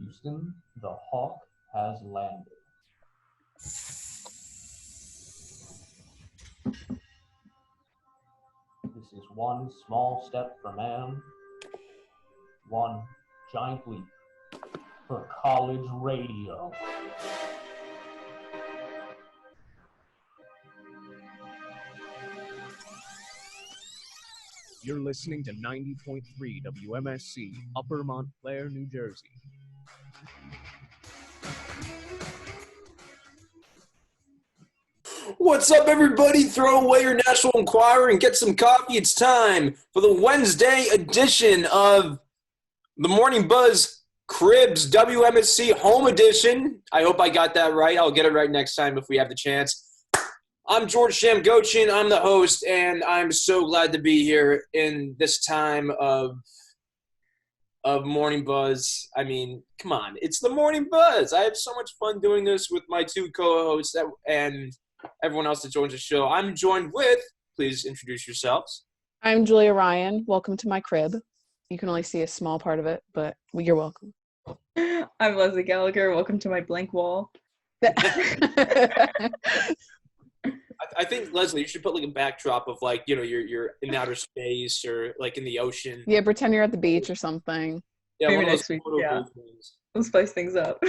Houston, the Hawk has landed. This is one small step for man, one giant leap for college radio. You're listening to 90.3 WMSC, Upper Montclair, New Jersey. What's up, everybody? Throw away your National Enquirer and get some coffee. It's time for the Wednesday edition of the Morning Buzz Cribs WMSC Home Edition. I hope I got that right. I'll get it right next time if we have the chance. I'm Jamgochian. I'm the host, and I'm so glad to be here in this time of Morning Buzz. I mean, come on. It's the Morning Buzz. I have so much fun doing this with my two co-hosts and everyone else that joins the show. I'm joined with, please introduce yourselves. I'm Julia Ryan. Welcome to my crib. You can only see a small part of it, but you're welcome. I'm Leslie Gallagher. Welcome to my blank wall. I think, Leslie, you should put like a backdrop of like, you know, you're in outer space or like in the ocean. Yeah, pretend you're at the beach or something. Yeah, Maybe one of next those week, yeah. things. We'll spice things up.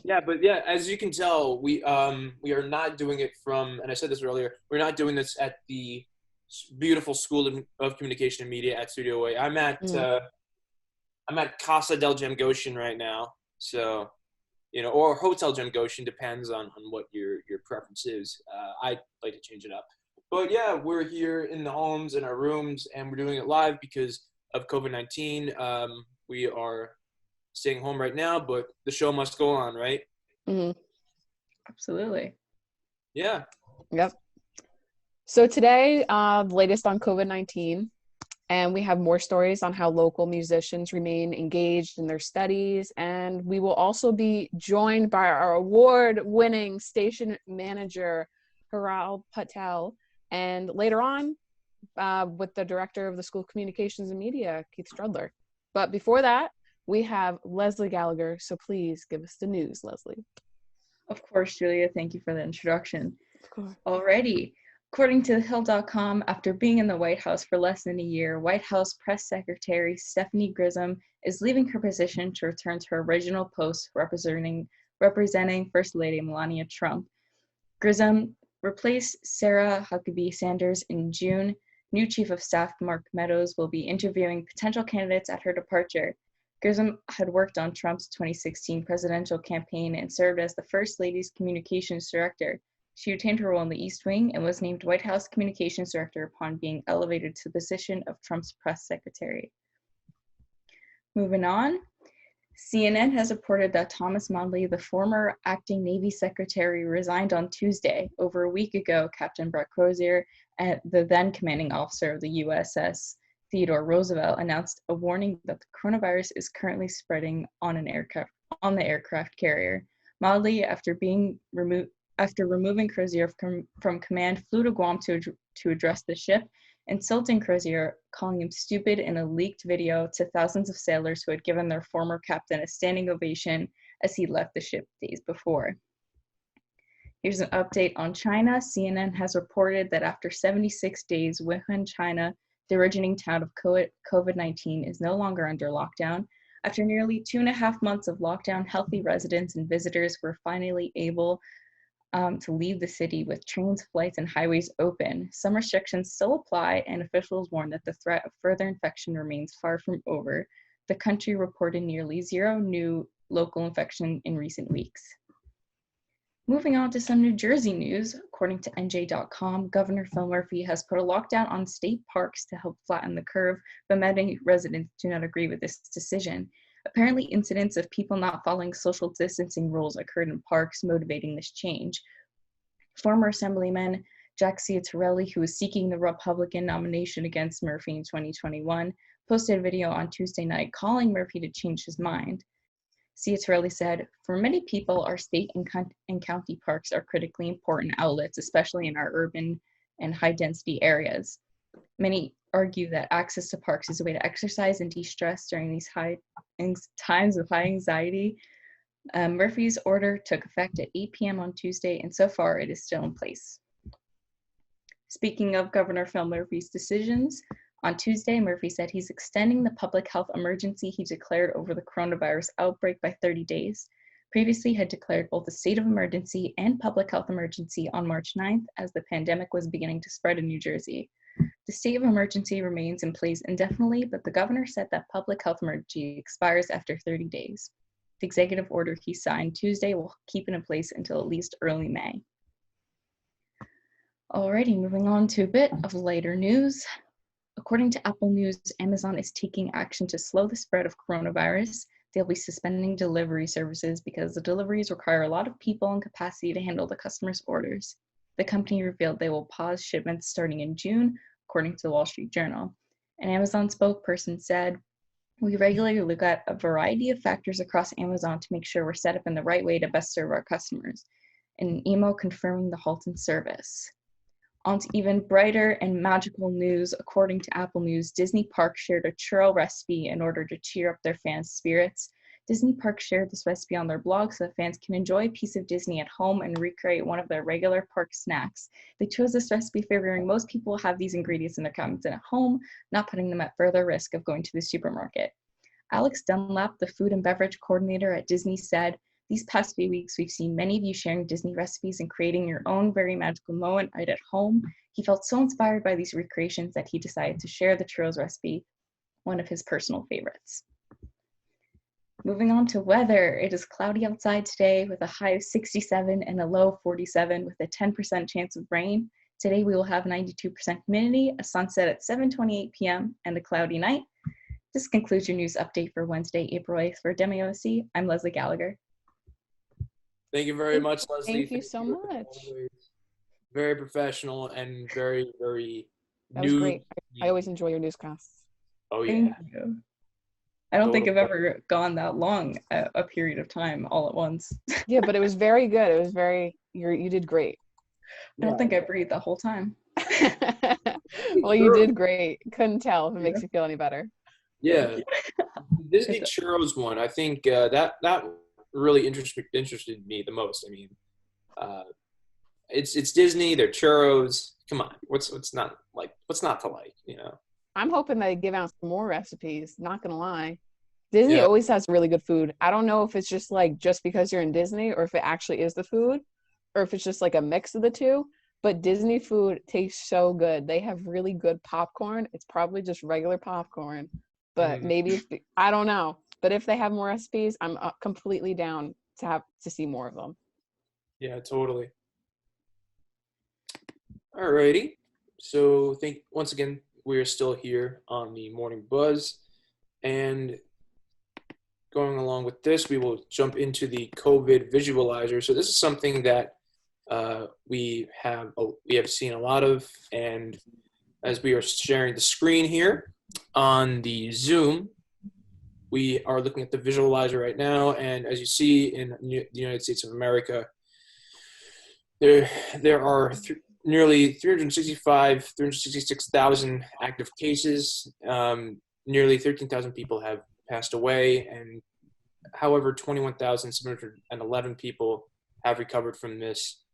Yeah, but yeah, as you can tell, we are not doing it from, and I said this earlier, we're not doing this at the beautiful School of Communication and Media at Studio A. I'm at Casa del Jamgochian right now, so. You know, or Hotel Jamgochian, depends on what your preference is. I like to change it up. But yeah, we're here in the homes, in our rooms, and we're doing it live because of COVID-19. We are staying home right now, but the show must go on, right? Mm-hmm. Absolutely. Yeah. Yep. So today, the latest on COVID-19. And we have more stories on how local musicians remain engaged in their studies. And we will also be joined by our award-winning Station Manager Hiral Patel. And later on, with the Director of the School of Communications and Media, Keith Strudler. But before that, we have Leslie Gallagher. So please give us the news, Leslie. Of course, Julia. Thank you for the introduction. Of course. Alrighty. According to TheHill.com, after being in the White House for less than a year, White House Press Secretary Stephanie Grisham is leaving her position to return to her original post representing First Lady Melania Trump. Grisham replaced Sarah Huckabee Sanders in June. New Chief of Staff Mark Meadows will be interviewing potential candidates at her departure. Grisham had worked on Trump's 2016 presidential campaign and served as the First Lady's communications director. She retained her role in the East Wing and was named White House Communications Director upon being elevated to the position of Trump's press secretary. Moving on, CNN has reported that Thomas Modly, the former acting Navy Secretary, resigned on Tuesday. Over a week ago, Captain Brett Crozier, the then commanding officer of the USS Theodore Roosevelt, announced a warning that the coronavirus is currently spreading on the aircraft carrier. Modly, after removing Crozier from command, flew to Guam to address the ship, insulting Crozier, calling him stupid in a leaked video to thousands of sailors who had given their former captain a standing ovation as he left the ship days before. Here's an update on China. CNN has reported that after 76 days, Wuhan, China, the originating town of COVID-19, is no longer under lockdown. After nearly 2.5 months of lockdown, healthy residents and visitors were finally able to leave the city with trains, flights, and highways open. Some restrictions still apply, and officials warn that the threat of further infection remains far from over. The country reported nearly 0 new local infection in recent weeks. Moving on to some New Jersey news, according to NJ.com, Governor Phil Murphy has put a lockdown on state parks to help flatten the curve, but many residents do not agree with this decision. Apparently, incidents of people not following social distancing rules occurred in parks, motivating this change. Former Assemblyman Jack Ciattarelli, who was seeking the Republican nomination against Murphy in 2021, posted a video on Tuesday night calling Murphy to change his mind. Ciattarelli said, "For many people, our state and county parks are critically important outlets, especially in our urban and high-density areas. Many argue that access to parks is a way to exercise and de-stress during these times of high anxiety. Murphy's order took effect at 8 p.m. on Tuesday, and so far it is still in place. Speaking of Governor Phil Murphy's decisions, on Tuesday, Murphy said he's extending the public health emergency he declared over the coronavirus outbreak by 30 days. Previously had declared both a state of emergency and public health emergency on March 9th as the pandemic was beginning to spread in New Jersey. The state of emergency remains in place indefinitely, but the governor said that public health emergency expires after 30 days. The executive order he signed Tuesday will keep it in place until at least early May. Alrighty, moving on to a bit of lighter news. According to Apple News, Amazon is taking action to slow the spread of coronavirus. They'll be suspending delivery services because the deliveries require a lot of people and capacity to handle the customers' orders. The company revealed they will pause shipments starting in June, according to the Wall Street Journal. An Amazon spokesperson said, "We regularly look at a variety of factors across Amazon to make sure we're set up in the right way to best serve our customers." In an email confirming the halt in service. On to even brighter and magical news, according to Apple News, Disney Park shared a churro recipe in order to cheer up their fans' spirits. Disney Park shared this recipe on their blog so that fans can enjoy a piece of Disney at home and recreate one of their regular park snacks. They chose this recipe figuring most people have these ingredients in their cabinets and at home, not putting them at further risk of going to the supermarket. Alex Dunlap, the food and beverage coordinator at Disney, said, "These past few weeks, we've seen many of you sharing Disney recipes and creating your own very magical moment right at home. He felt so inspired by these recreations that he decided to share the churros recipe, one of his personal favorites." Moving on to weather, it is cloudy outside today with a high of 67 and a low of 47 with a 10% chance of rain. Today we will have 92% humidity, a sunset at 7:28 p.m., and a cloudy night. This concludes your news update for Wednesday, April 8th for WMSC. I'm Leslie Gallagher. Thank you very much, Leslie. Thank you so much. Very professional and very, very That was great. I always enjoy your newscasts. Oh, yeah. Thank you. I don't think I've ever gone that long a period of time all at once. Yeah, but it was very good. It was you did great. I don't think I breathed the whole time. Well, you did great. Couldn't tell if it makes you feel any better. Yeah. Disney churros one, I think that really interested me the most. I mean, it's Disney, they're churros. Come on, what's not to like, you know? I'm hoping they give out some more recipes, not gonna lie. Disney always has really good food. I don't know if it's just because you're in Disney or if it actually is the food or if it's just like a mix of the two, but Disney food tastes so good. They have really good popcorn. It's probably just regular popcorn, but maybe I don't know. But if they have more recipes, I'm completely down to see more of them. Yeah, totally. Alrighty. So once again, we are still here on the Morning Buzz, and going along with this, we will jump into the COVID visualizer. So this is something that we have seen a lot of, and as we are sharing the screen here on the Zoom, we are looking at the visualizer right now, and as you see in the United States of America, there are nearly 366,000 active cases. Nearly 13,000 people have passed away, and however, 21,711 people have recovered from this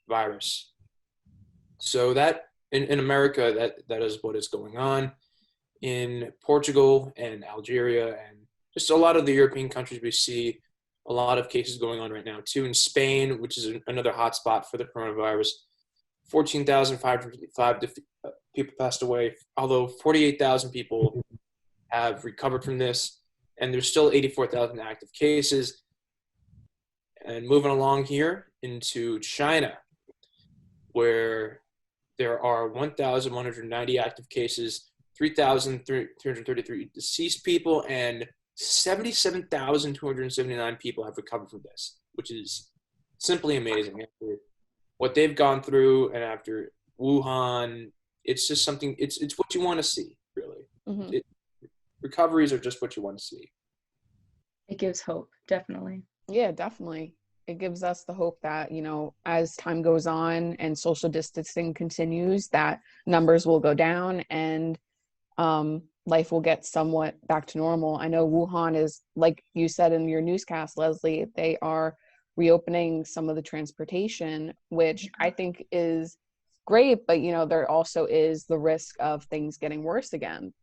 virus. So that in America, that is what is going on. In Portugal and Algeria and just a lot of the European countries, we see a lot of cases going on right now too. In Spain, which is another hotspot for the coronavirus, 14,555 people passed away, although 48,000 people have recovered from this, and there's still 84,000 active cases. And moving along here into China, where there are 1,190 active cases, 3,333 deceased people, and 77,279 people have recovered from this, which is simply amazing. After what they've gone through and after Wuhan, it's just something, it's what you want to see, really. Mm-hmm. Recoveries are just what you want to see. It gives hope, definitely. Yeah, definitely. it gives us the hope that, you know, as time goes on and social distancing continues, that numbers will go down and life will get somewhat back to normal. I know Wuhan is, like you said in your newscast, Leslie, they are reopening some of the transportation, which I think is great, but you know, there also is the risk of things getting worse again.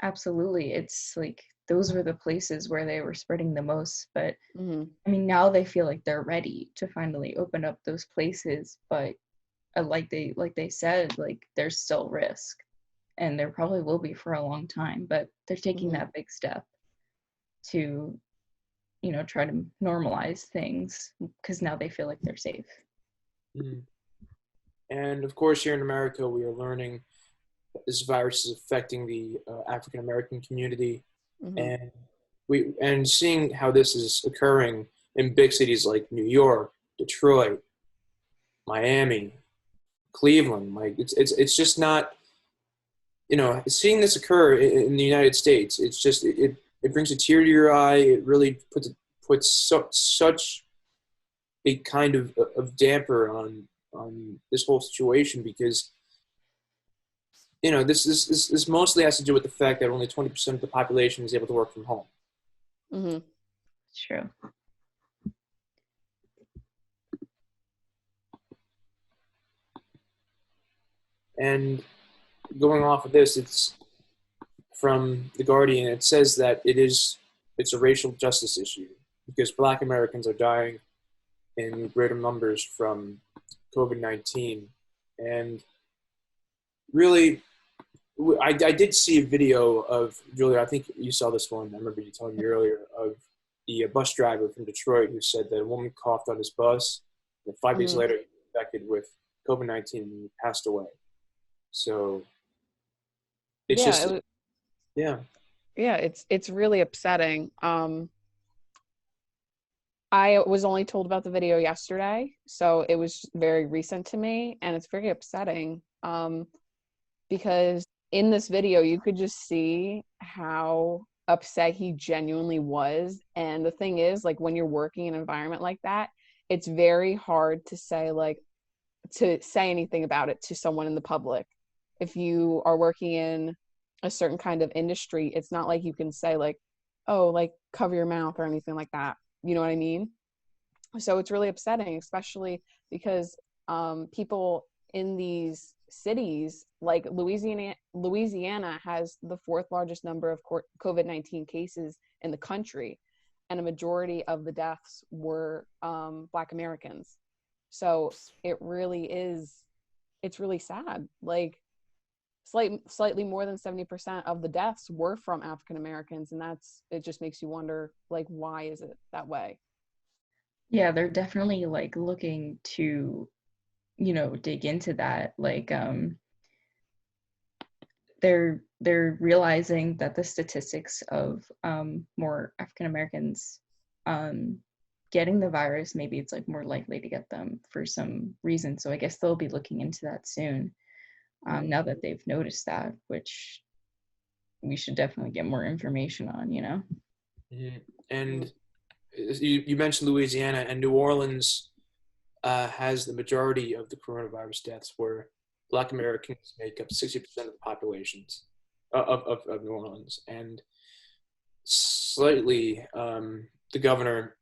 Absolutely. It's like those were the places where they were spreading the most. But Mm-hmm. I mean, now they feel like they're ready to finally open up those places. But like they said, like there's still risk, and there probably will be for a long time. But they're taking Mm-hmm. that big step to, you know, try to normalize things because now they feel like they're safe. Mhm. And of course, here in America, we are learning that this virus is affecting the African American community, Mm-hmm. and seeing how this is occurring in big cities like New York, Detroit, Miami, Cleveland. Like it's just not, you know, seeing this occur in the United States. It's just it brings a tear to your eye. It really puts such a kind of damper on this whole situation, because you know this mostly has to do with the fact that only 20% of the population is able to work from home. Mm-hmm. It's true. And going off of this, it's from The Guardian. It says that it's a racial justice issue because Black Americans are dying in greater numbers from COVID-19. And really, I did see a video of, Julia, I think you saw this one. I remember you telling me earlier, of the bus driver from Detroit who said that a woman coughed on his bus, and 5 days Mm-hmm. later he was infected with COVID-19 and he passed away. So it's Yeah, just, yeah. yeah, it's really upsetting. I was only told about the video yesterday, so it was very recent to me, and it's very upsetting. Because in this video, you could just see how upset he genuinely was. And the thing is, like, when you're working in an environment like that, it's very hard to say anything about it to someone in the public. If you are working in a certain kind of industry, it's not like you can say like, oh, like cover your mouth or anything like that. You know what I mean? So it's really upsetting, especially because people in these cities, like Louisiana has the fourth largest number of COVID-19 cases in the country, and a majority of the deaths were Black Americans. So it really is, it's really sad. Like slightly more than 70% of the deaths were from African Americans, and it just makes you wonder, like, why is it that way? Yeah, they're definitely like looking to, you know, dig into that. Like they're realizing that the statistics of more African Americans getting the virus, maybe it's like more likely to get them for some reason. So I guess they'll be looking into that soon. Now that they've noticed that, which we should definitely get more information on, you know? Mhm. And you mentioned Louisiana, and New Orleans has the majority of the coronavirus deaths, where Black Americans make up 60% of the populations of New Orleans. And slightly, the governor,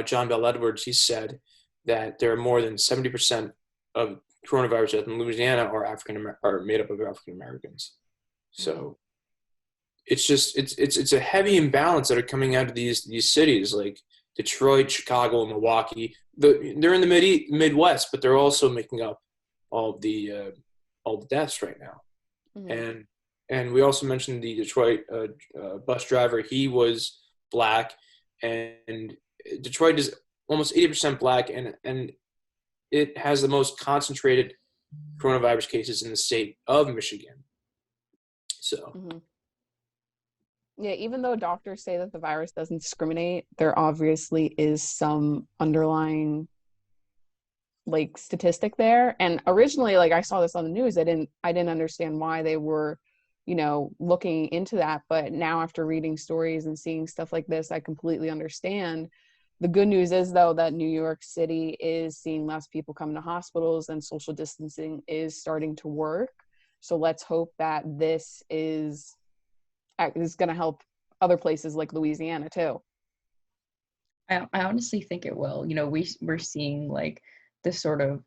John Bell Edwards, he said that there are more than 70% of coronavirus deaths in Louisiana are made up of African Americans. So it's just it's a heavy imbalance that are coming out of these cities like Detroit, Chicago, and Milwaukee. They're in the Midwest, but they're also making up all the deaths right now. Mm-hmm. And we also mentioned the Detroit bus driver. He was Black, and Detroit is almost 80% Black, and it has the most concentrated coronavirus cases in the state of Michigan. So. Mm-hmm. Yeah, even though doctors say that the virus doesn't discriminate, there obviously is some underlying like statistic there. And originally, like I saw this on the news, I didn't understand why they were, you know, looking into that. But now after reading stories and seeing stuff like this, I completely understand. The good news is, though, that New York City is seeing less people come to hospitals and social distancing is starting to work. So let's hope that this is going to help other places like Louisiana too. I honestly think it will. We're seeing like this sort of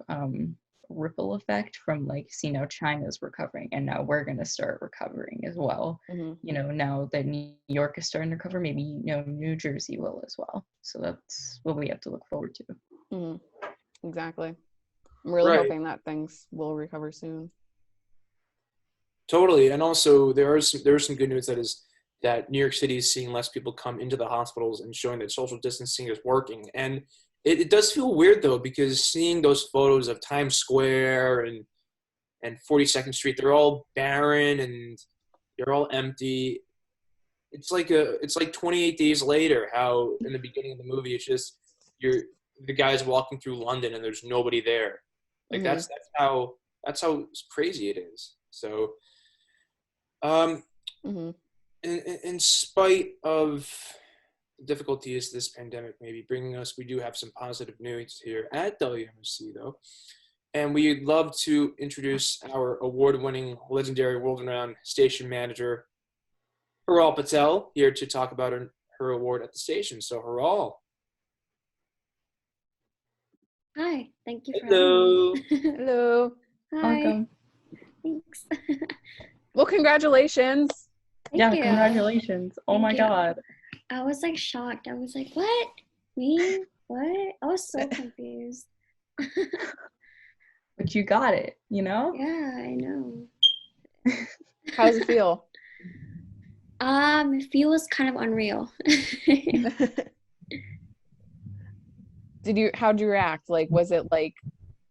ripple effect from like, see, now China's recovering and now we're going to start recovering as well. Now that New York is starting to recover, maybe New Jersey will as well. So that's what we have to look forward to. Exactly. I'm really hoping that things will recover soon. Totally. And also there is some good news that New York City is seeing less people come into the hospitals and showing that social distancing is working. And it does feel weird, though, because seeing those photos of Times Square and 42nd Street, they're all barren and they're all empty. It's like 28 days later, how in the beginning of the movie, it's just the guy's walking through London and there's nobody there. Like that's how crazy it is. So, in spite of the difficulties this pandemic may be bringing us, we do have some positive news here at WMSC, though. And we'd love to introduce our award-winning, legendary, world-renowned station manager, Hiral Patel, here to talk about her award at the station. So, Hiral. Hi, thank you for Hello. having me. Hello. Hi. Welcome. Thanks. Well, congratulations. Thank you. Congratulations. Oh my God. I was like shocked. I was like, what? Me? What? I was so confused. But you got it, Yeah, I know. How does it feel? It feels kind of unreal. How'd you react? Like, was it like,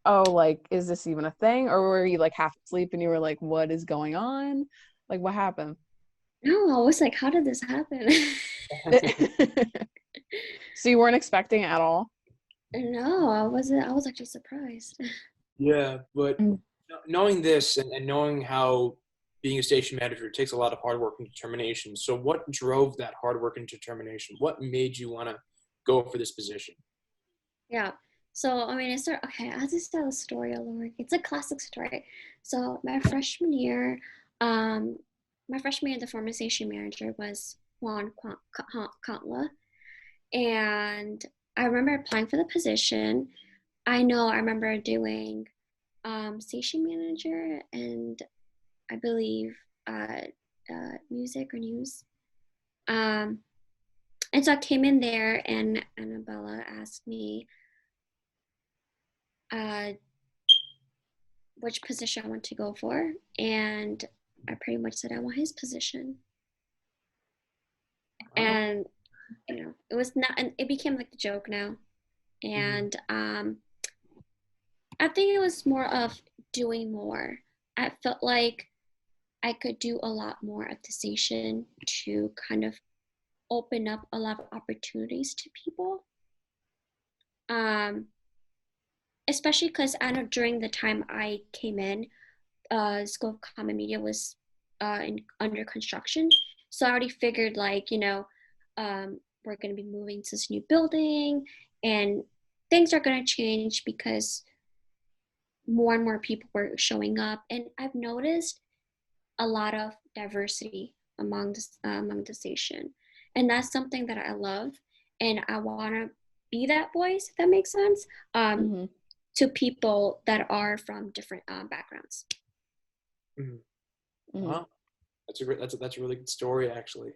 oh, like, is this even a thing? Or were you like half asleep and you were like, what is going on? Like, what happened? No, I was like, how did this happen? So you weren't expecting it at all? No, I wasn't. I was actually surprised. Yeah, but knowing this and knowing how being a station manager takes a lot of hard work and determination. So what drove that hard work and determination? What made you want to go for this position? Yeah. So, I mean, I'll just tell a story all over. It's a classic story. So my freshman year, the former station manager was Juan Kantla. And I remember applying for the position. I remember doing station manager and I believe music or news. And so I came in there and Annabella asked me which position I want to go for. And I pretty much said I want his position. And, it was not, and it became like the joke now. And I think it was more of doing more. I felt like I could do a lot more at the station to kind of open up a lot of opportunities to people. Especially because I know during the time I came in, School of Common Media was under construction. So I already figured we're going to be moving to this new building and things are going to change because more and more people were showing up. And I've noticed a lot of diversity among the station. And that's something that I love. And I want to be that voice, if that makes sense, to people that are from different backgrounds. Wow. That's a really good story, actually.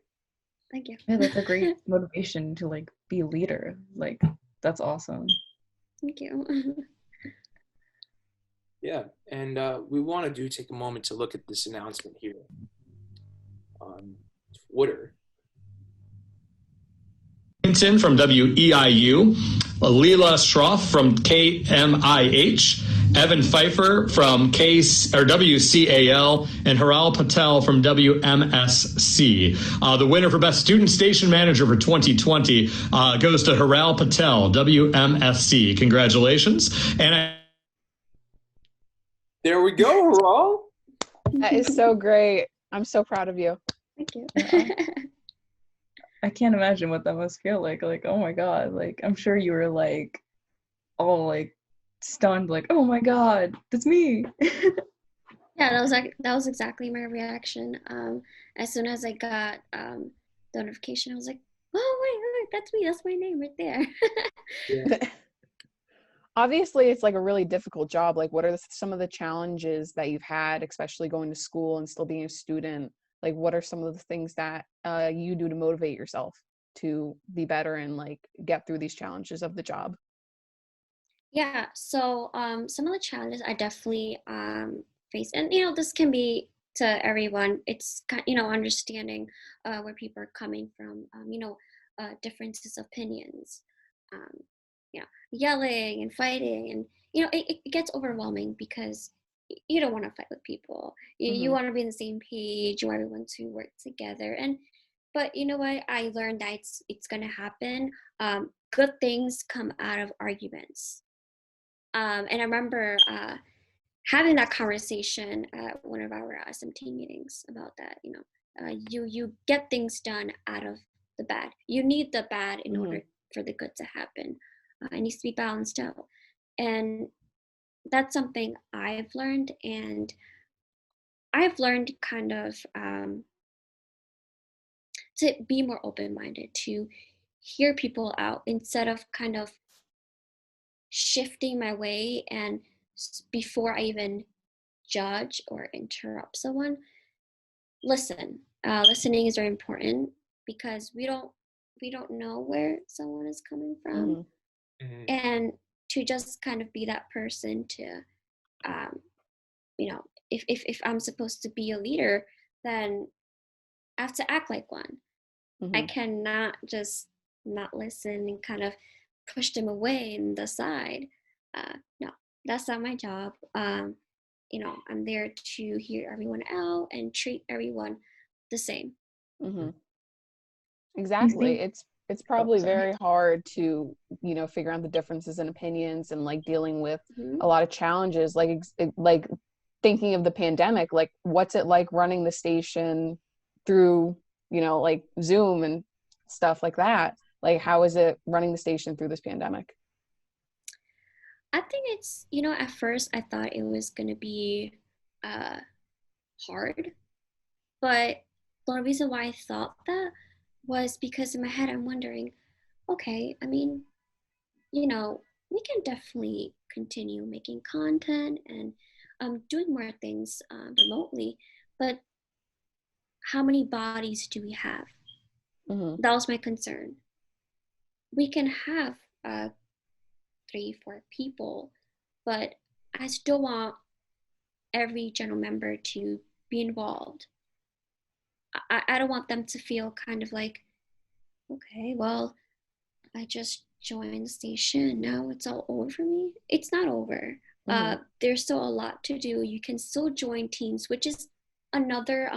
Thank you. Yeah, that's a great motivation to like be a leader. Like, that's awesome. Thank you. Yeah, and we want to take a moment to look at this announcement here on Twitter. From WEIU, Leela Schroff from KMIH, Evan Pfeiffer from WCAL, and Hiral Patel from WMSC. The winner for Best Student Station Manager for 2020 goes to Hiral Patel, WMSC. Congratulations. And there we go, Hiral. That is so great. I'm so proud of you. Thank you. I can't imagine what that must feel like. Like, oh my God. Like, I'm sure you were like all like stunned, like, oh my God, that's me. Yeah, that was exactly my reaction. As soon as I got the notification, I was like, oh wait, that's me. That's my name right there. Obviously, it's like a really difficult job. Like, what are some of the challenges that you've had, especially going to school and still being a student? Like, what are some of the things that you do to motivate yourself to be better and like get through these challenges of the job? Yeah, so some of the challenges I definitely face, and you know, this can be to everyone. It's you know, understanding where people are coming from. You know, differences of opinions. Um, you know, yelling and fighting, and you know, it gets overwhelming because you don't want to fight with people. You want to be on the same page. You want everyone to work together, and but you know what? I learned that it's gonna happen. Good things come out of arguments. And I remember having that conversation at one of our SMT meetings about that. You know, you get things done out of the bad. You need the bad in order for the good to happen. It needs to be balanced out, and that's something I've learned. And I've learned kind of to be more open-minded, to hear people out instead of kind of shifting my way and before I even judge or interrupt someone, listen. Listening is very important because we don't know where someone is coming from, and to just kind of be that person to, you know, if I'm supposed to be a leader, then I have to act like one. I cannot just not listen and kind of push them away and aside. No, that's not my job. You know, I'm there to hear everyone out and treat everyone the same. Exactly. It's probably sorry. very hard to, you know, figure out the differences in opinions and like dealing with a lot of challenges, like thinking of the pandemic, like what's it like running the station through, you know, like Zoom and stuff like that? Like, how is it running the station through this pandemic? I think it's, you know, at first I thought it was going to be hard, but the reason why I thought that was because in my head I'm wondering, okay, I mean, you know, we can definitely continue making content and doing more things remotely, but how many bodies do we have? That was my concern. We can have 3, 4 people, but I still want every general member to be involved. I don't want them to feel kind of like, okay, well, I just joined the station. Now it's all over for me. It's not over. There's still a lot to do. You can still join teams, which is another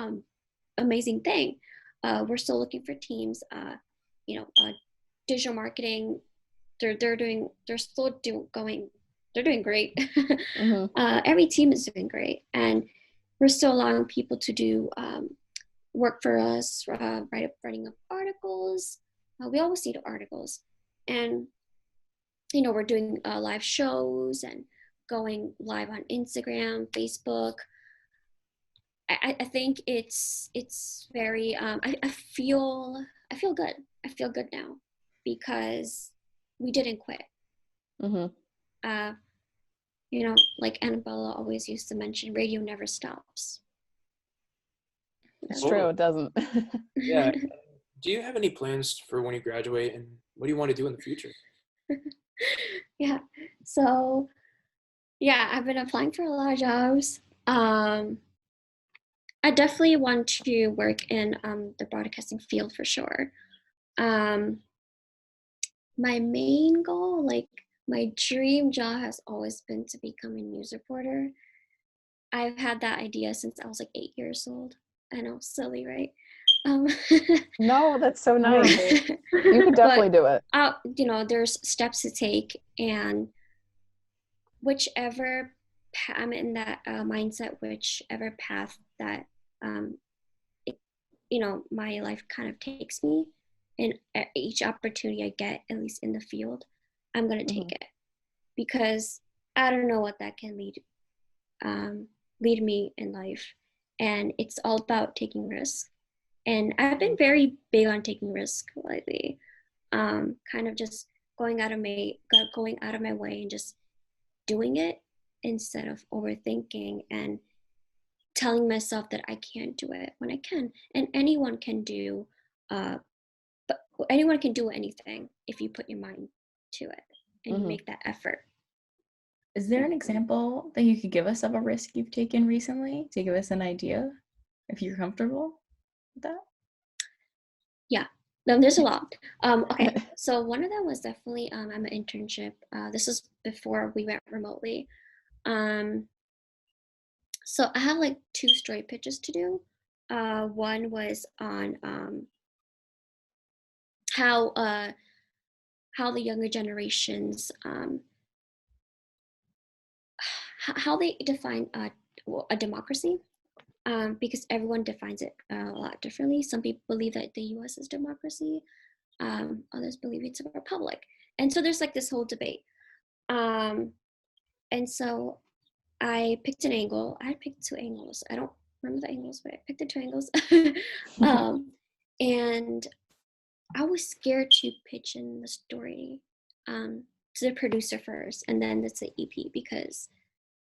amazing thing. We're still looking for teams. You know, digital marketing. They're doing great. Every team is doing great, and we're still allowing people to do work for us, writing up articles. We always need articles, and you know, we're doing live shows and going live on Instagram, Facebook. I think it's very I feel good. I feel good now because we didn't quit. You know, like Annabella always used to mention, radio never stops. It's true, it doesn't. Yeah. Do you have any plans for when you graduate, and what do you want to do in the future? Yeah. So, yeah, I've been applying for a lot of jobs. I definitely want to work in the broadcasting field for sure. My main goal, like my dream job, has always been to become a news reporter. I've had that idea since I was like 8 years old. I know, silly, right? No, that's so nice. You could definitely do it. You know, there's steps to take, and whichever I'm in that mindset, whichever path that you know, my life kind of takes me, and each opportunity I get, at least in the field, I'm going to take it, because I don't know what that can lead me in life. And it's all about taking risks. And I've been very big on taking risks lately, kind of just going out of my way and just doing it instead of overthinking and telling myself that I can't do it when I can. And anyone can do anything if you put your mind to it and you make that effort. Is there an example that you could give us of a risk you've taken recently to give us an idea, if you're comfortable with that? Yeah, no, there's a lot. Okay, so one of them was definitely I'm an internship. This was before we went remotely. So I have like 2 story pitches to do. One was on how the younger generations how they define a democracy, because everyone defines it a lot differently. Some people believe that the U.S. is democracy, others believe it's a republic, and so there's like this whole debate. And so I picked an angle. I picked 2 angles. I don't remember the angles, but I picked the 2 angles. And I was scared to pitch in the story to the producer first, and then it's the EP, because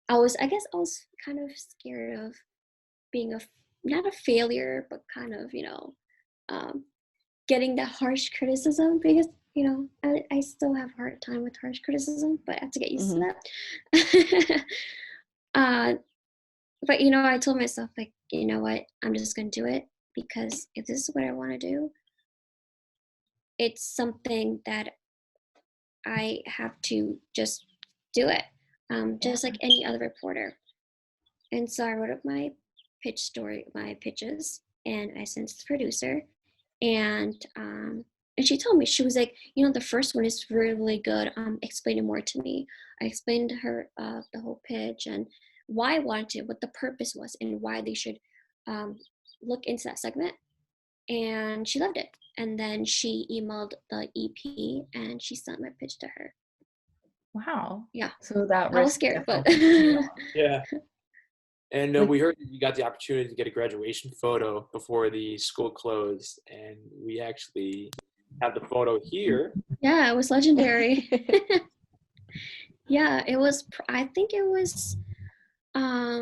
I was kind of scared of being not a failure, but kind of, getting that harsh criticism, because, I still have a hard time with harsh criticism, but I have to get used to that. But, I told myself, like, you know what, I'm just going to do it, because if this is what I want to do, it's something that I have to just do it, just like any other reporter. And so I wrote up my pitches, and I sent to the producer, and she told me, she was like, the first one is really good. Explain it more to me. I explained to her the whole pitch and why I wanted it, what the purpose was, and why they should look into that segment. And she loved it. And then she emailed the EP, and she sent my pitch to her. Wow. Yeah. So that I was scared, but Yeah. And we heard that you got the opportunity to get a graduation photo before the school closed, and we actually have the photo here. Yeah, it was legendary. Yeah, it was. I think it was a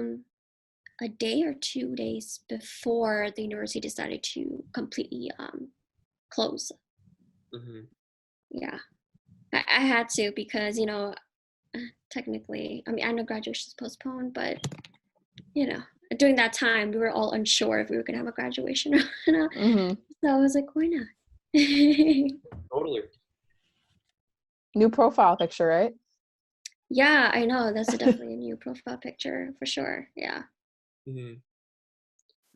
day or 2 days before the university decided to completely close. Yeah, I had to, because technically, I know graduation is postponed, but during that time we were all unsure if we were going to have a graduation or not. So I was like, why not? Totally. New profile picture, right? Yeah, I know, that's definitely a new profile picture for sure. Yeah.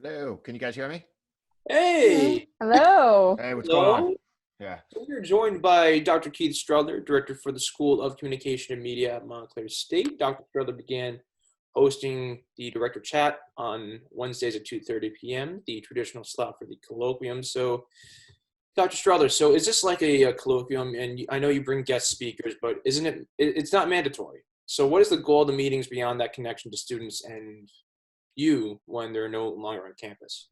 Hello, can you guys hear me? Hey. Hello. Hey, what's going on? Yeah. So we're joined by Dr. Keith Strudler, Director for the School of Communication and Media at Montclair State. Dr. Strudler began hosting the Director Chat on Wednesdays at 2:30 p.m., the traditional slot for the colloquium. So, Dr. Strudler, so is this like a colloquium? And I know you bring guest speakers, but it's not mandatory. So what is the goal of the meetings beyond that connection to students and you when they're no longer on campus?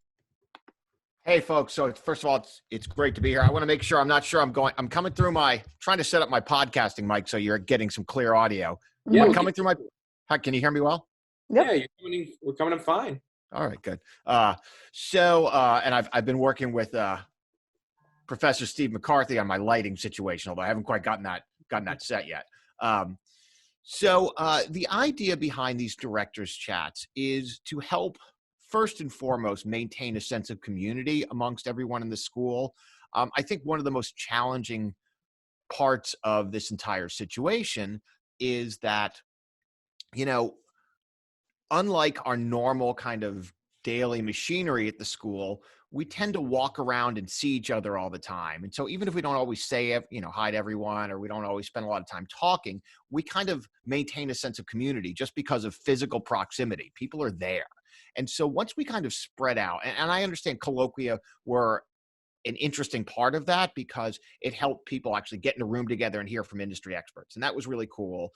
Hey, folks. So first of all, it's great to be here. I want to make sure I'm coming through trying to set up my podcasting mic so you're getting some clear audio. Yeah, Can you hear me well? Yep. Yeah, we're coming in fine. All right, good. And I've been working with Professor Steve McCarthy on my lighting situation, although I haven't quite gotten that set yet. So the idea behind these directors' chats is to help, first and foremost, maintain a sense of community amongst everyone in the school. I think one of the most challenging parts of this entire situation is that, unlike our normal kind of daily machinery at the school, we tend to walk around and see each other all the time. And so even if we don't always say, hi to everyone, or we don't always spend a lot of time talking, we kind of maintain a sense of community just because of physical proximity. People are there. And so once we kind of spread out, and I understand colloquia were an interesting part of that because it helped people actually get in a room together and hear from industry experts. And that was really cool,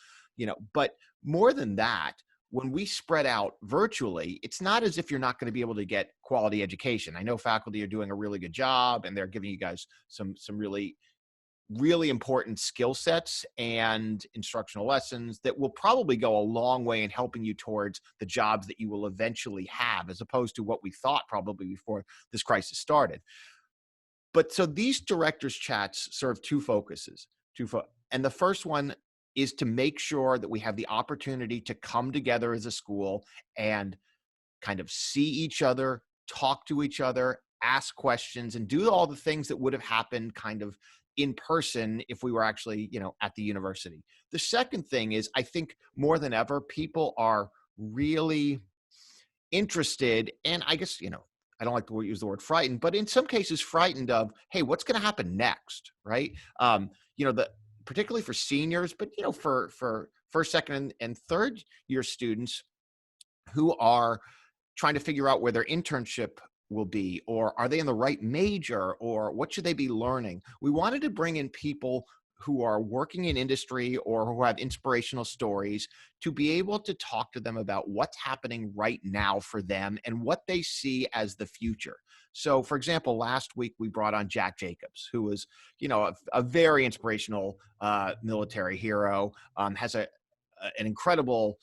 but more than that, when we spread out virtually, it's not as if you're not going to be able to get quality education. I know faculty are doing a really good job and they're giving you guys some really, really important skill sets and instructional lessons that will probably go a long way in helping you towards the jobs that you will eventually have, as opposed to what we thought probably before this crisis started. But so these directors' chats serve two focuses. And the first one is to make sure that we have the opportunity to come together as a school and kind of see each other, talk to each other, ask questions, and do all the things that would have happened kind of in person if we were actually, at the university. The second thing is, I think more than ever, people are really interested, and I guess, I don't like to use the word frightened, but in some cases frightened of, hey, what's going to happen next, right? Particularly for seniors, but for first, second, and third year students who are trying to figure out where their internship will be, or are they in the right major, or what should they be learning? We wanted to bring in people who are working in industry or who have inspirational stories to be able to talk to them about what's happening right now for them and what they see as the future. So, for example, last week we brought on Jack Jacobs, who was, a very inspirational military hero, has an incredible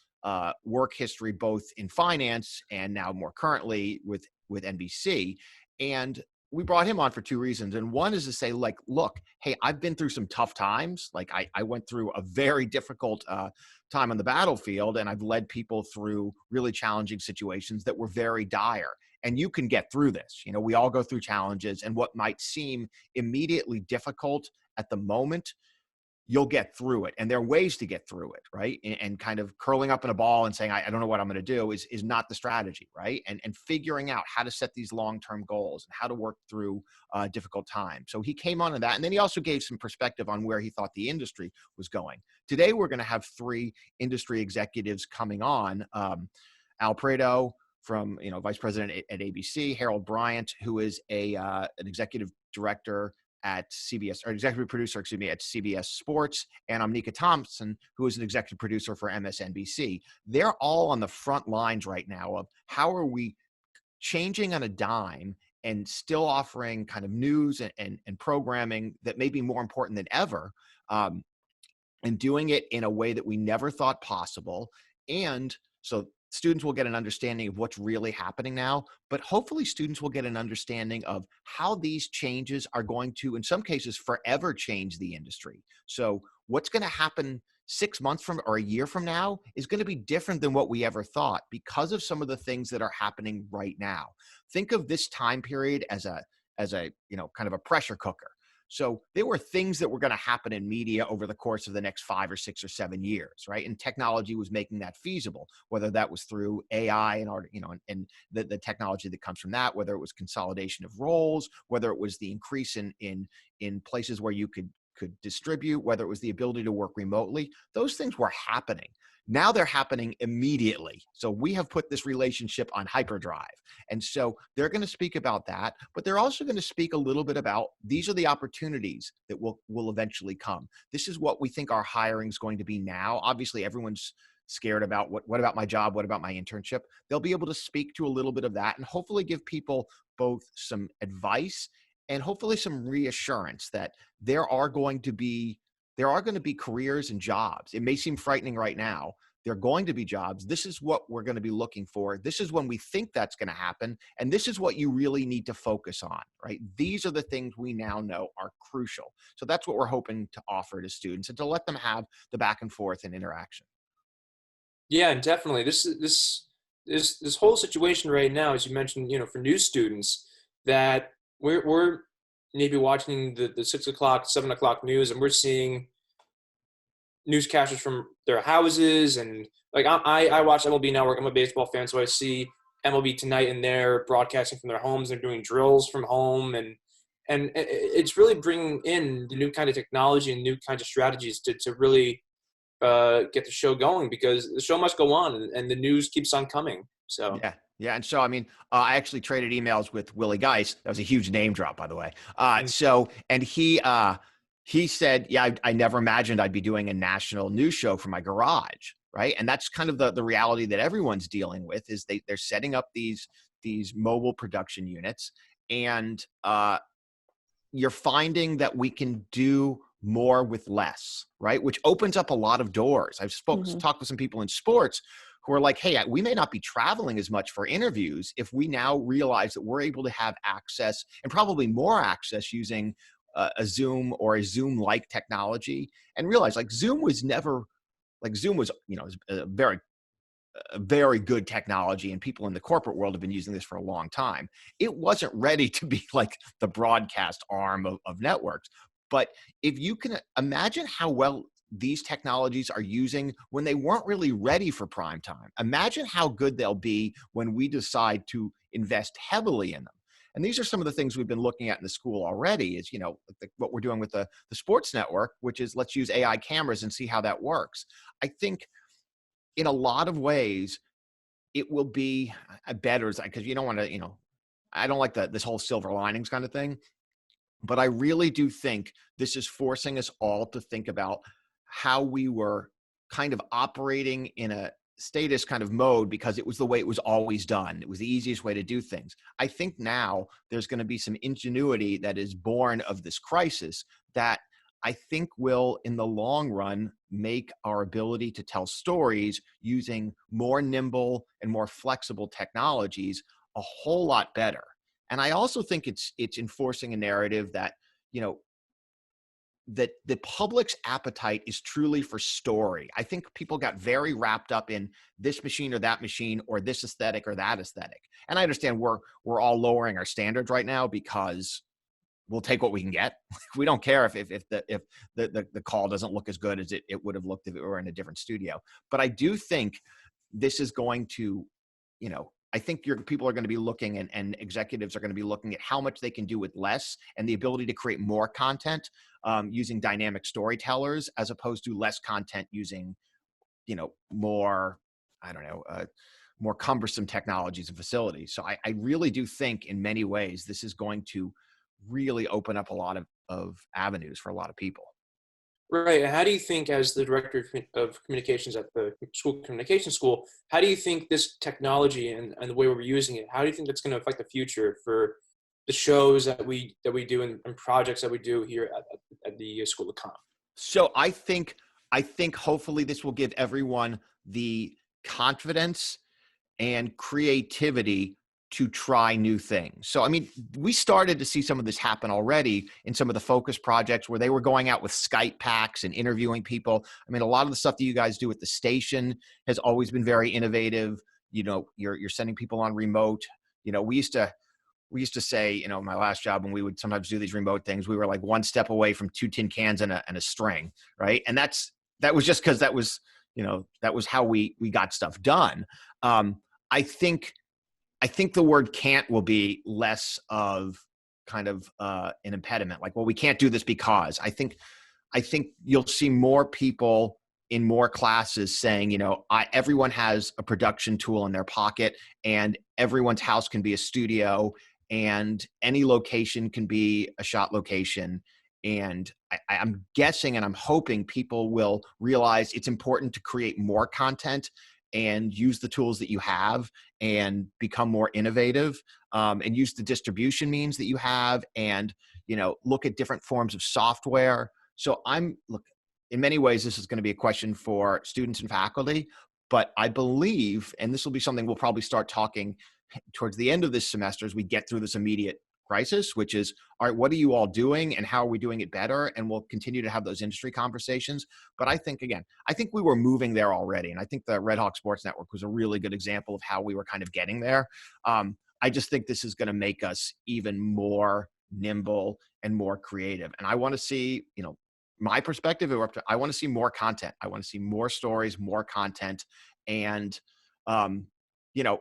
work history both in finance and now more currently with NBC. And we brought him on for two reasons. And one is to say, like, look, hey, I've been through some tough times. Like I went through a very difficult time on the battlefield, and I've led people through really challenging situations that were very dire. And you can get through this. We all go through challenges, and what might seem immediately difficult at the moment, you'll get through it. And there are ways to get through it, right? And kind of curling up in a ball and saying, I don't know what I'm going to do is not the strategy, right? And figuring out how to set these long-term goals and how to work through difficult times. So he came on to that. And then he also gave some perspective on where he thought the industry was going. Today, we're going to have three industry executives coming on. Al Prado, from vice president at ABC, Harold Bryant, who is an executive director at CBS, or executive producer, at CBS Sports, and Amnika Thompson, who is an executive producer for MSNBC. They're all on the front lines right now of how are we changing on a dime and still offering kind of news and programming that may be more important than ever, and doing it in a way that we never thought possible. And so students will get an understanding of what's really happening now, but hopefully students will get an understanding of how these changes are going to, in some cases, forever change the industry. So what's going to happen 6 months from or a year from now is going to be different than what we ever thought because of some of the things that are happening right now. Think of this time period as a kind of a pressure cooker. So there were things that were going to happen in media over the course of the next 5 or 6 or 7 years, right? And technology was making that feasible, whether that was through AI and the technology that comes from that, whether it was consolidation of roles, whether it was the increase in places where you could distribute, whether it was the ability to work remotely. Those things were happening. Now they're happening immediately. So we have put this relationship on hyperdrive. And so they're going to speak about that, but they're also going to speak a little bit about these are the opportunities that will eventually come. This is what we think our hiring is going to be now. Obviously, everyone's scared about what about my job? What about my internship? They'll be able to speak to a little bit of that and hopefully give people both some advice and hopefully some reassurance that there are going to be careers and jobs. It may seem frightening right now. There are going to be jobs. This is what we're going to be looking for. This is when we think that's going to happen. And this is what you really need to focus on, right? These are the things we now know are crucial. So that's what we're hoping to offer to students and to let them have the back and forth and interaction. Yeah, and definitely. This whole situation right now, as you mentioned, for new students, that we're maybe watching the 6 o'clock, 7 o'clock news, and we're seeing newscasters from their houses. And like I watch MLB Network. I'm a baseball fan, so I see MLB Tonight, and they're broadcasting from their homes. They're doing drills from home, and it's really bringing in the new kind of technology and new kinds of strategies to really get the show going, because the show must go on, and the news keeps on coming. So yeah, Yeah, and so I mean, I actually traded emails with Willie Geist. That was a huge name drop, by the way. So, and he said, "Yeah, I never imagined I'd be doing a national news show from my garage, right?" And that's kind of the reality that everyone's dealing with is they're setting up these mobile production units, and you're finding that we can do more with less, right? Which opens up a lot of doors. I've talked with some people in sports who are like, hey, we may not be traveling as much for interviews if we now realize that we're able to have access and probably more access using a Zoom or a Zoom-like technology, and realize like Zoom was, you know, a very good technology, and people in the corporate world have been using this for a long time. It wasn't ready to be like the broadcast arm of networks. But if you can imagine how well these technologies are using when they weren't really ready for prime time, imagine how good they'll be when we decide to invest heavily in them. And these are some of the things we've been looking at in the school already is, you know, what we're doing with the sports network, which is let's use AI cameras and see how that works. I think in a lot of ways, it will be a better, because you don't want to, you know, I don't like this whole silver linings kind of thing, but I really do think this is forcing us all to think about how we were kind of operating in a status kind of mode because it was the way it was always done. It was the easiest way to do things. I think now there's going to be some ingenuity that is born of this crisis that I think will, in the long run, make our ability to tell stories using more nimble and more flexible technologies a whole lot better. And I also think it's enforcing a narrative that, you know, that the public's appetite is truly for story. I think people got very wrapped up in this machine or that machine or this aesthetic or that aesthetic. And I understand we're all lowering our standards right now because we'll take what we can get. We don't care if the call doesn't look as good as it would have looked if it were in a different studio. But I do think this is going to, you know, I think people are going to be looking and executives are going to be looking at how much they can do with less and the ability to create more content using dynamic storytellers as opposed to less content using, you know, more, I don't know, more cumbersome technologies and facilities. So I really do think in many ways this is going to really open up a lot of avenues for a lot of people. Right. And how do you think, as the director of communications at the school communication school, how do you think this technology and the way we're using it, how do you think that's going to affect the future for the shows that we do and projects that we do here at the School of Comm? So I think hopefully this will give everyone the confidence and creativity to try new things. So, I mean, we started to see some of this happen already in some of the focus projects where they were going out with Skype packs and interviewing people. I mean, a lot of the stuff that you guys do at the station has always been very innovative. You know, you're sending people on remote. You know, we used to say, you know, my last job when we would sometimes do these remote things, we were like one step away from 2 tin cans and a string, right? And that was just because that was, you know, that was how we got stuff done. I think the word can't will be less of kind of an impediment. Like, well, we can't do this because I think you'll see more people in more classes saying, you know, everyone has a production tool in their pocket and everyone's house can be a studio and any location can be a shot location. And I'm guessing and I'm hoping people will realize it's important to create more content and use the tools that you have and become more innovative and use the distribution means that you have and, you know, look at different forms of software. So in many ways, this is going to be a question for students and faculty, but I believe, and this will be something we'll probably start talking towards the end of this semester as we get through this immediate crisis, which is, all right, what are you all doing and how are we doing it better? And we'll continue to have those industry conversations. But I think we were moving there already. And I think the Red Hawk Sports Network was a really good example of how we were kind of getting there. I just think this is going to make us even more nimble and more creative. And I want to see, you know, my perspective, I want to see more content. I want to see more stories, more content. And, you know,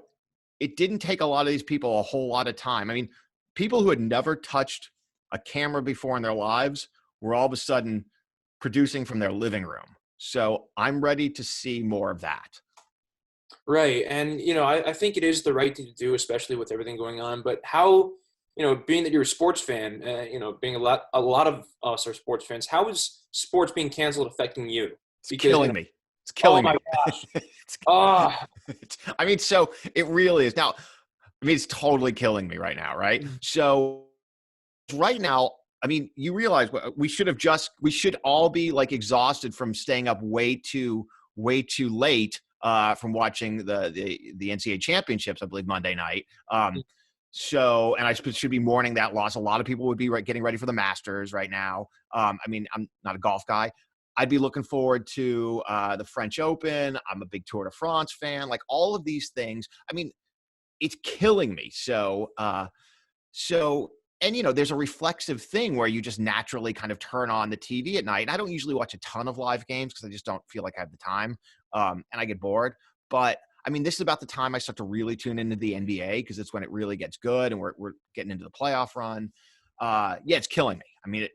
it didn't take a lot of these people a whole lot of time. I mean, people who had never touched a camera before in their lives were all of a sudden producing from their living room. So I'm ready to see more of that. Right. And, I think it is the right thing to do, especially with everything going on. But how, being that you're a sports fan, being a lot of us are sports fans, how is sports being canceled affecting you? It's killing me. It's killing me. Oh, my gosh. I mean, so it really is. Now, I mean, it's totally killing me right now, right? So right now, I mean, you realize we should all be like exhausted from staying up way too late from watching the NCAA championships, I believe Monday night. So, and I should be mourning that loss. A lot of people would be getting ready for the Masters right now. I mean, I'm not a golf guy. I'd be looking forward to the French Open. I'm a big Tour de France fan. Like all of these things. I mean, it's killing me. So, and there's a reflexive thing where you just naturally kind of turn on the TV at night. And I don't usually watch a ton of live games because I just don't feel like I have the time, and I get bored. But I mean, this is about the time I start to really tune into the NBA because it's when it really gets good and we're getting into the playoff run. Yeah, it's killing me. I mean,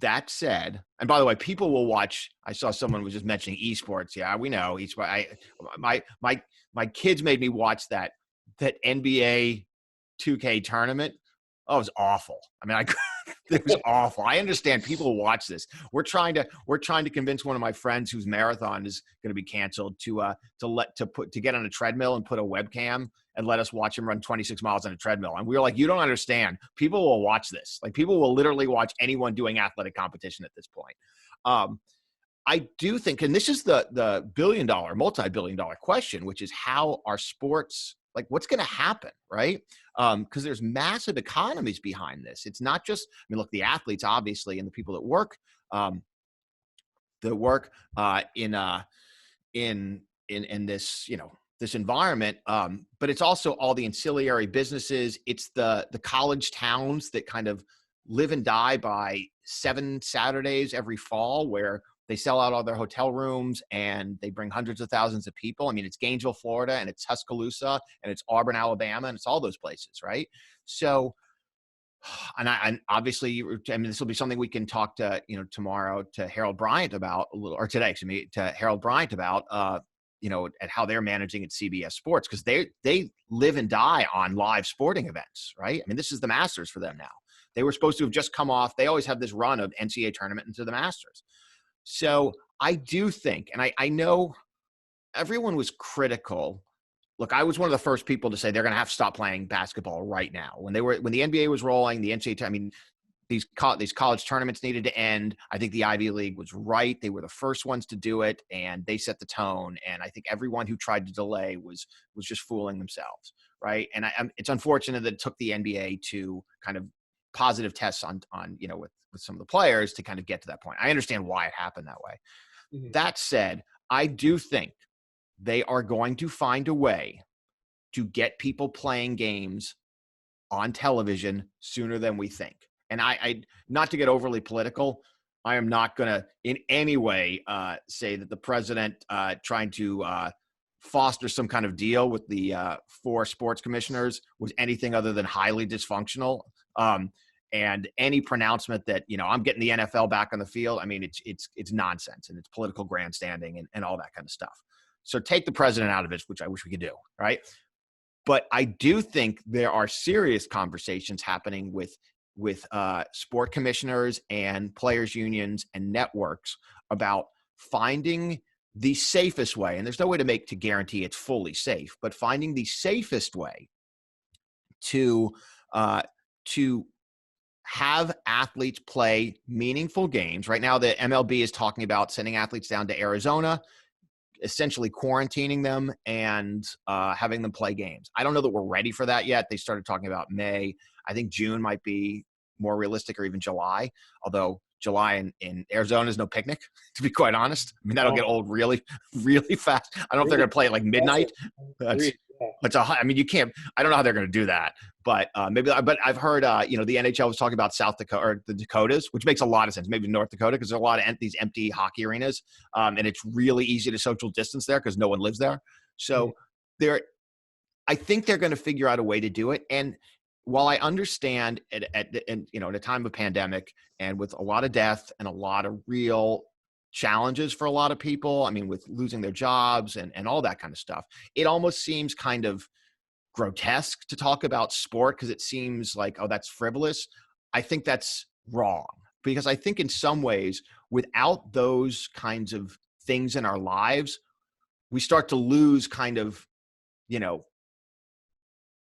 that said, and by the way, people will watch. I saw someone was just mentioning esports. Yeah, we know esports. My kids made me watch that NBA 2K tournament. Oh, it was awful. I mean, it was awful. I understand people watch this. We're trying to convince one of my friends whose marathon is going to be canceled to get on a treadmill and put a webcam and let us watch him run 26 miles on a treadmill. And we were like, you don't understand. People will watch this. Like people will literally watch anyone doing athletic competition at this point. I do think, and this is the multi-billion-dollar question, which is how are sports, like what's going to happen, right? Because there's massive economies behind this. It's not just, I mean, look, the athletes obviously and the people that work in this, this environment, but it's also all the ancillary businesses. It's the college towns that kind of live and die by 7 Saturdays every fall where they sell out all their hotel rooms and they bring hundreds of thousands of people. I mean, it's Gainesville, Florida, and it's Tuscaloosa, and it's Auburn, Alabama, and it's all those places, right? So, and obviously, I mean, this will be something we can talk to, tomorrow to Harold Bryant about a little, or today, excuse me, to Harold Bryant about, at how they're managing at CBS Sports, because they live and die on live sporting events, right? I mean, this is the Masters for them now. They were supposed to have just come off. They always have this run of NCAA tournament into the Masters. So I do think, and I know everyone was critical. Look, I was one of the first people to say they're going to have to stop playing basketball right now. When the NBA was rolling, the NCAA, I mean, these college tournaments needed to end. I think the Ivy League was right. They were the first ones to do it, and they set the tone. And I think everyone who tried to delay was just fooling themselves, right? And it's unfortunate that it took the NBA to kind of positive tests on with some of the players to kind of get to that point. I understand why it happened that way. Mm-hmm. That said, I do think they are going to find a way to get people playing games on television sooner than we think. And I not to get overly political, I am not going to in any way say that the president trying to foster some kind of deal with the 4 sports commissioners was anything other than highly dysfunctional. And any pronouncement that, I'm getting the NFL back on the field, I mean, it's nonsense and it's political grandstanding and all that kind of stuff. So take the president out of it, which I wish we could do, right? But I do think there are serious conversations happening with sport commissioners and players unions and networks about finding the safest way. And there's no way to guarantee it's fully safe, but finding the safest way to have athletes play meaningful games. Right now, the MLB is talking about sending athletes down to Arizona, essentially quarantining them and having them play games. I don't know that we're ready for that yet. They started talking about May. I think June might be more realistic, or even July, although July in Arizona is no picnic, to be quite honest. I mean, that'll get old really, really fast. I don't know if they're going to play at like midnight. I mean, you can't. I don't know how they're going to do that, but maybe. But I've heard, the NHL was talking about South Dakota or the Dakotas, which makes a lot of sense. Maybe North Dakota, because there's a lot of these empty hockey arenas, and it's really easy to social distance there because no one lives there. So I think they're going to figure out a way to do it. And while I understand at a time of pandemic and with a lot of death and a lot of real challenges for a lot of people. I mean, with losing their jobs and all that kind of stuff, it almost seems kind of grotesque to talk about sport because it seems like, oh, that's frivolous. I think that's wrong, because I think in some ways, without those kinds of things in our lives, we start to lose kind of, you know,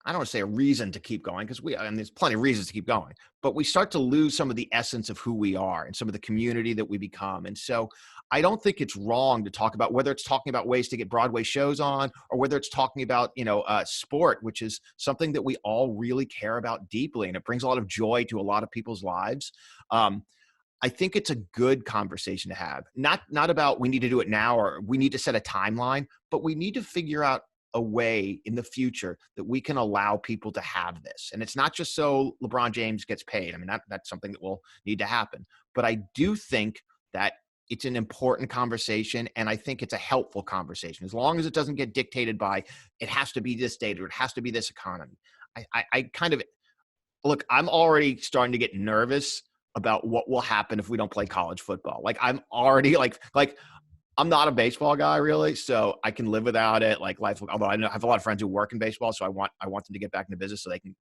I don't want to say a reason to keep going, because there's plenty of reasons to keep going, but we start to lose some of the essence of who we are and some of the community that we become. And so I don't think it's wrong to talk about, whether it's talking about ways to get Broadway shows on, or whether it's talking about, sport, which is something that we all really care about deeply. And it brings a lot of joy to a lot of people's lives. I think it's a good conversation to have, not about we need to do it now or we need to set a timeline, but we need to figure out a way in the future that we can allow people to have this. And it's not just so LeBron James gets paid. I mean, that's something that will need to happen. But I do think that it's an important conversation, and I think it's a helpful conversation, as long as it doesn't get dictated by it has to be this date or it has to be this economy. I kind of look, I'm already starting to get nervous about what will happen if we don't play college football. Like, I'm already like I'm not a baseball guy really, so I can live without it. Like, life, although I have a lot of friends who work in baseball, so I want them to get back into business so they can,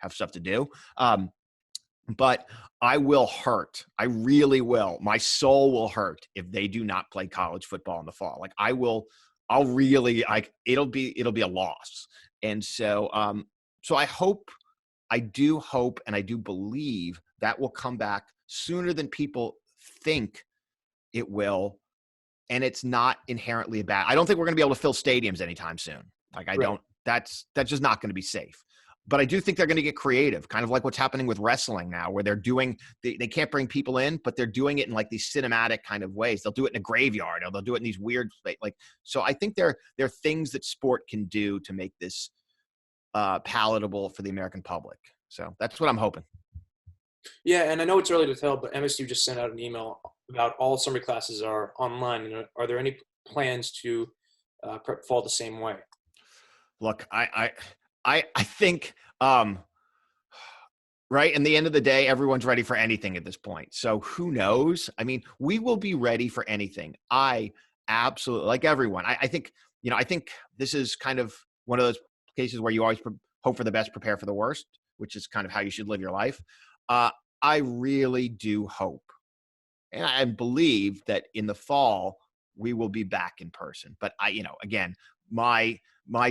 have stuff to do. But I will hurt. I really will. My soul will hurt if they do not play college football in the fall. Like, I'll really, like, it'll be a loss. And so, so I do hope, and I do believe that will come back sooner than people think it will. And it's not inherently bad. I don't think we're going to be able to fill stadiums anytime soon. Like, that's just not going to be safe. But I do think they're going to get creative, kind of like what's happening with wrestling now, where they can't bring people in, but they're doing it in like these cinematic kind of ways. They'll do it in a graveyard, or they'll do it in these weird, so I think there are things that sport can do to make this palatable for the American public. So that's what I'm hoping. Yeah, and I know it's early to tell, but MSU just sent out an email about all summer classes are online. And are there any plans to fall the same way? Look, I think, right, in the end of the day, everyone's ready for anything at this point. So who knows? I mean, we will be ready for anything. I absolutely, like everyone, I think, I think this is kind of one of those cases where you always hope for the best, prepare for the worst, which is kind of how you should live your life. I really do hope, and I believe that in the fall we will be back in person. But again, my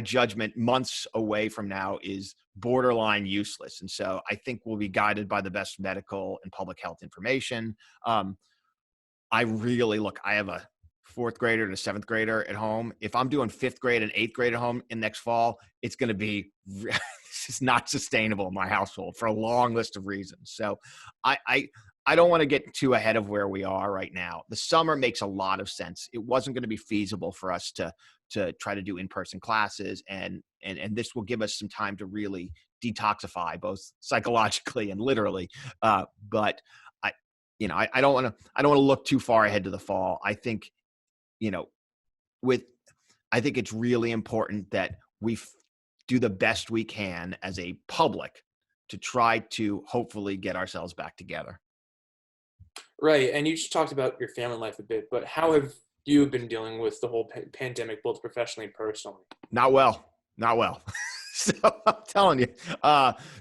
judgment months away from now is borderline useless. And so I think we'll be guided by the best medical and public health information. I have a 4th grader and a 7th grader at home. If I'm doing 5th grade and 8th grade at home in next fall, it's going to be, this is not sustainable in my household for a long list of reasons. So I don't want to get too ahead of where we are right now. The summer makes a lot of sense. It wasn't going to be feasible for us to try to do in-person classes, and this will give us some time to really detoxify, both psychologically and literally. But I don't want to look too far ahead to the fall. I think, I think it's really important that we do the best we can as a public to try to hopefully get ourselves back together. Right. And you just talked about your family life a bit, but how have you been dealing with the whole pandemic, both professionally and personally? Not well. So I'm telling you.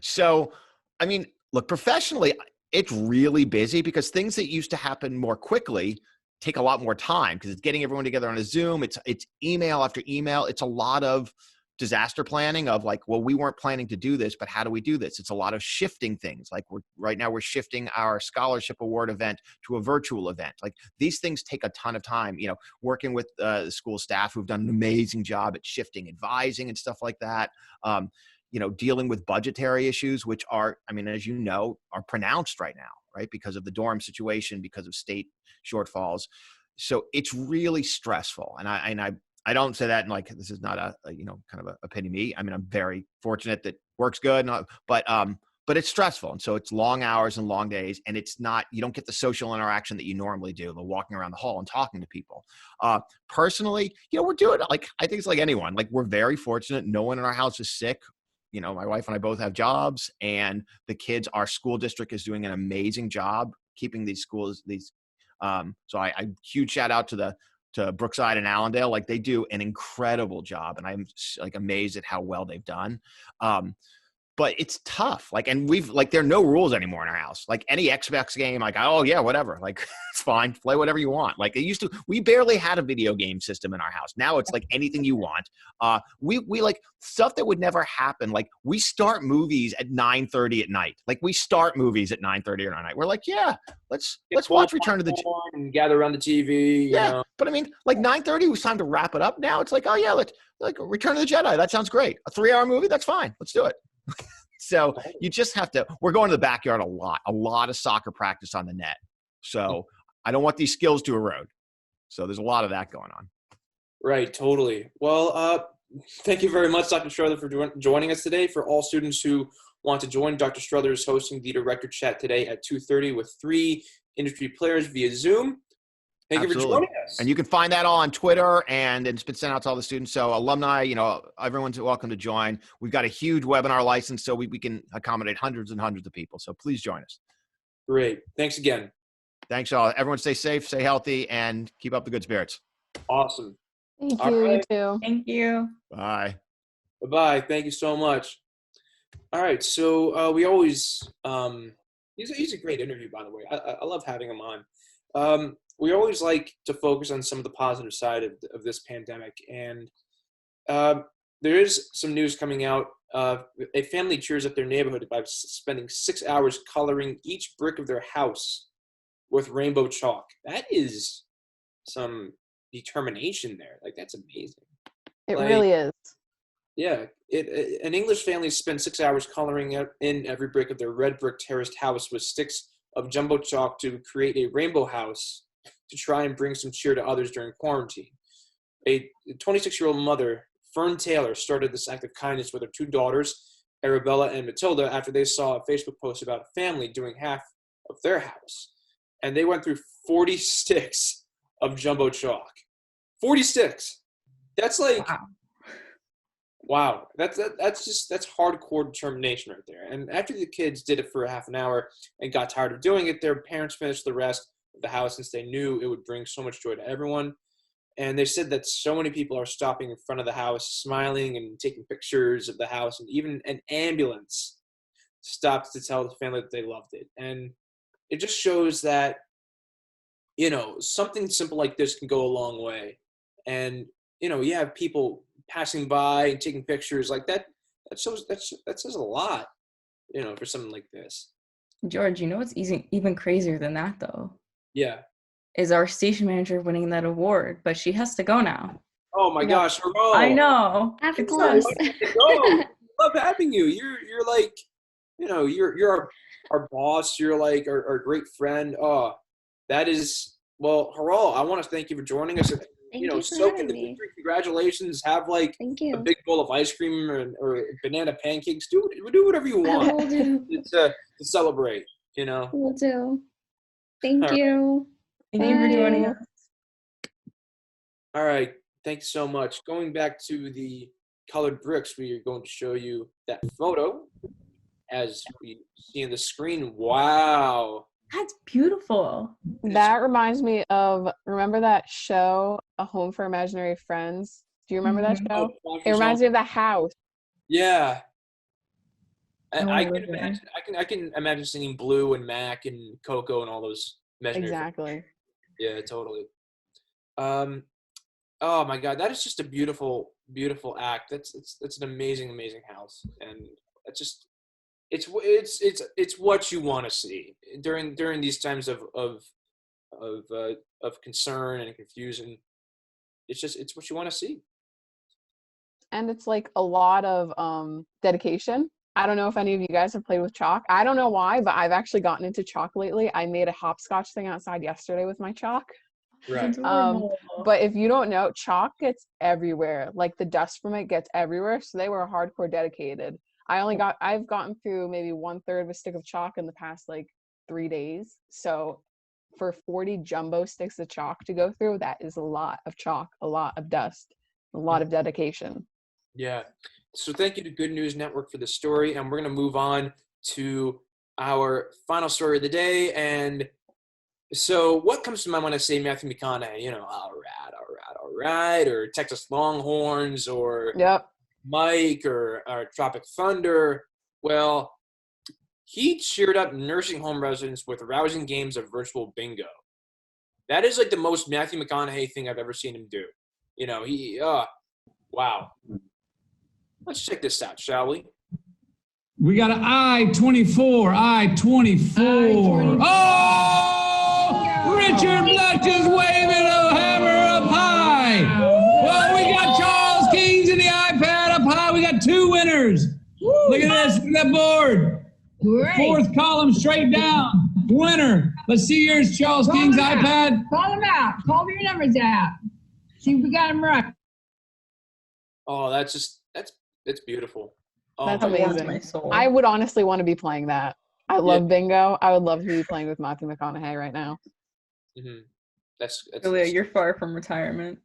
So, I mean, look, professionally, it's really busy because things that used to happen more quickly take a lot more time, because it's getting everyone together on a Zoom. It's email after email. It's a lot of disaster planning of like, well, we weren't planning to do this, but how do we do this? It's a lot of shifting things. Like right now we're shifting our scholarship award event to a virtual event. Like, these things take a ton of time, working with the school staff who've done an amazing job at shifting, advising and stuff like that. Dealing with budgetary issues, which are, as you know, are pronounced right now, right? Because of the dorm situation, because of state shortfalls. So it's really stressful. And I don't say that in like, this is not a kind of a pity me. I'm very fortunate that work's good, but it's stressful. And so it's long hours and long days, and you don't get the social interaction that you normally do, the walking around the hall and talking to people. Personally, we're doing, like, I think it's like anyone, like, we're very fortunate. No one in our house is sick. My wife and I both have jobs, and the kids, our school district is doing an amazing job keeping these schools, these So I huge shout out to Brookside and Allendale. Like, they do an incredible job, and I'm like amazed at how well they've done. But it's tough. Like, and there are no rules anymore in our house. Like, any Xbox game, like, oh yeah, whatever. Like, it's fine. Play whatever you want. Like, we barely had a video game system in our house. Now it's like anything you want. We like stuff that would never happen. Like, we start movies at 9:30 at night. Like, we start movies at 9:30 at night. We're like, yeah, let's watch Return to the and gather around the TV. Yeah. You know? But I mean, like 9:30 was time to wrap it up. Now it's like, oh yeah, let's like Return to the Jedi. That sounds great. A 3-hour movie. That's fine. Let's do it. So you just have to, we're going to the backyard a lot of soccer practice on the net. So I don't want these skills to erode. So there's a lot of that going on. Right. Totally. Well, thank you very much, Dr. Strudler, for joining us today. For all students who want to join, Dr. Strudler is hosting the director chat today at 2:30 with 3 industry players via Zoom. Thank you for joining us. And you can find that all on Twitter, and it's been sent out to all the students. So alumni, everyone's welcome to join. We've got a huge webinar license, so we can accommodate hundreds and hundreds of people. So please join us. Great. Thanks again. Thanks, all. Everyone stay safe, stay healthy, and keep up the good spirits. Awesome. Thank All you. right. You too. Thank you. Bye. Bye-bye. Thank you so much. All right. So we always he's a great interview, by the way. I love having him on. We always like to focus on some of the positive side of this pandemic. And there is some news coming out. A family cheers up their neighborhood by spending 6 hours coloring each brick of their house with rainbow chalk. That is some determination there. Like, that's amazing. It really is. Yeah. An English family spent 6 hours coloring in every brick of their red brick terraced house with sticks of jumbo chalk to create a rainbow house to try and bring some cheer to others during quarantine. A 26-year-old mother, Fern Taylor, started this act of kindness with her 2 daughters, Arabella and Matilda, after they saw a Facebook post about a family doing half of their house. And they went through 40 sticks of jumbo chalk. 40 sticks. That's like, wow. That's hardcore determination right there. And after the kids did it for a half an hour and got tired of doing it, their parents finished the rest of the house since they knew it would bring so much joy to everyone. And they said that so many people are stopping in front of the house, smiling and taking pictures of the house, and even an ambulance stopped to tell the family that they loved it. And it just shows that, something simple like this can go a long way. And, you have people passing by and taking pictures like that. That says a lot, for something like this. George, what's even crazier than that, though? Yeah. Is our station manager winning that award, but she has to go now. Oh my gosh, Hiral. I know. Of course. Love having you. You're like, you're our boss. You're like our great friend. Oh, that is, well, Hiral, I want to thank you for joining us. Thank you for soak in the having me. victory. Congratulations. Have like Thank a you. big bowl of ice cream or banana pancakes. Do whatever you want Will do. to celebrate. Will do. Thank All right. you. Thank you for joining us. All right. Thanks so much. Going back to the colored bricks, we are going to show you that photo as we see on the screen. Wow. That's beautiful. That reminds me of, remember that show, A Home for Imaginary Friends? Do you remember that show? It reminds me of the house. Yeah. I Oh, can imagine. I can imagine singing Blue and Mac and Coco and all those imaginary friends. Exactly. Yeah, totally. Oh my God, that is just a beautiful, beautiful act. That's an amazing, amazing house, and it's just it's what you want to see during these times of concern and confusion. It's what you want to see. And it's like a lot of dedication. I don't know if any of you guys have played with chalk. I don't know why, but I've actually gotten into chalk lately. I made a hopscotch thing outside yesterday with my chalk. Right. But if you don't know, chalk gets everywhere. Like the dust from it gets everywhere. So they were hardcore dedicated. I've gotten through maybe 1/3 of a stick of chalk in the past like 3 days. So for 40 jumbo sticks of chalk to go through, that is a lot of chalk, a lot of dust, a lot of dedication. Yeah. So thank you to Good News Network for the story. And we're going to move on to our final story of the day. And So what comes to mind when I say Matthew McConaughey? You know, all right, or Texas Longhorns, or Yep. Mike, or Tropic Thunder. Well, he cheered up nursing home residents with rousing games of virtual bingo. That is like the most Matthew McConaughey thing I've ever seen him do. You know, wow. Let's check this out, shall we? We got an I-24. Oh! Richard Blunt is waving a hammer up high. Well, we got Charles Kings and the iPad up high. We got 2 winners. Look at this, look at that board. Great. 4th column straight down. Winner. Let's see yours, Charles King's iPad. Call them out. Call your numbers out. See if we got them right. Oh, that's beautiful. Oh, That's my God. amazing. My soul. I would honestly want to be playing that. I love bingo. I would love to be playing with Matthew McConaughey right now. Mm-hmm. That's Julia, you're far from retirement.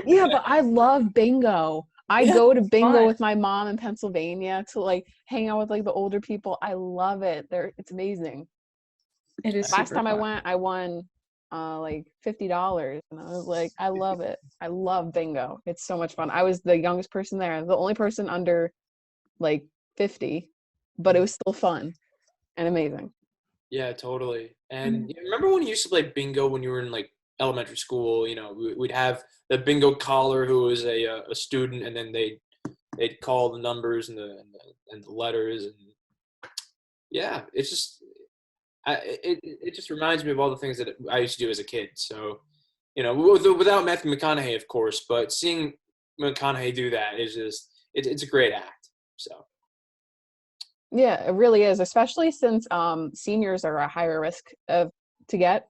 Yeah, but I love bingo. I go to bingo fun. with my mom in Pennsylvania to like hang out with like the older people. I love it. It's amazing. It is. Last super time fun. I won like $50, and I was like, I love it. I love bingo. It's so much fun. I was the youngest person there, the only person under like 50, but it was still fun and amazing. Yeah, totally. And you remember when you used to play bingo when you were in like elementary school? You know, we'd have the bingo caller who was a student, and then they'd call the numbers and the letters, and yeah, it's just it just reminds me of all the things that I used to do as a kid. So, you know, without Matthew McConaughey, of course, but seeing McConaughey do that is just it's a great act. So. Yeah, it really is, especially since seniors are a higher risk to get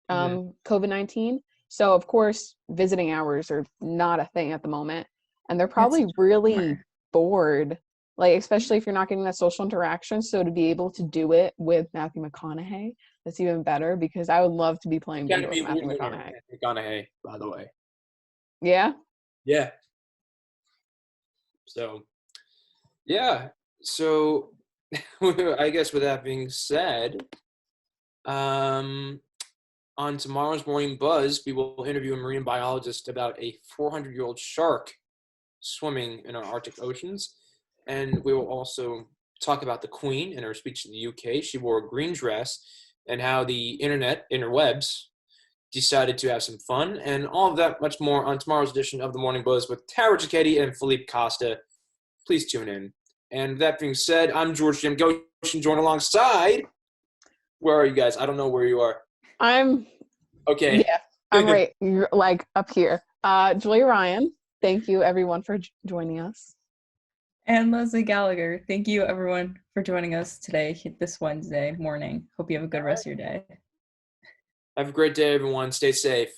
COVID-19. So, of course, visiting hours are not a thing at the moment. And they're probably really bored, like, especially if you're not getting that social interaction. So to be able to do it with Matthew McConaughey, that's even better, because I would love to be playing bingo with Matthew McConaughey. McConaughey, by the way. Yeah? Yeah. So, yeah. So, I guess with that being said, on tomorrow's Morning Buzz, we will interview a marine biologist about a 400-year-old shark swimming in our Arctic oceans. And we will also talk about the Queen in her speech in the UK. She wore a green dress, and how the interwebs, decided to have some fun. And all of that, much more on tomorrow's edition of the Morning Buzz with Tara Giacchetti and Philippe Costa. Please tune in. And with that being said, I'm George Jamgochian, joined alongside. Where are you guys? I don't know where you are. I'm okay. Yeah, I'm right, like up here. Julia Ryan, thank you everyone for joining us. And Leslie Gallagher, thank you everyone for joining us today, this Wednesday morning. Hope you have a good rest of your day. Have a great day, everyone. Stay safe.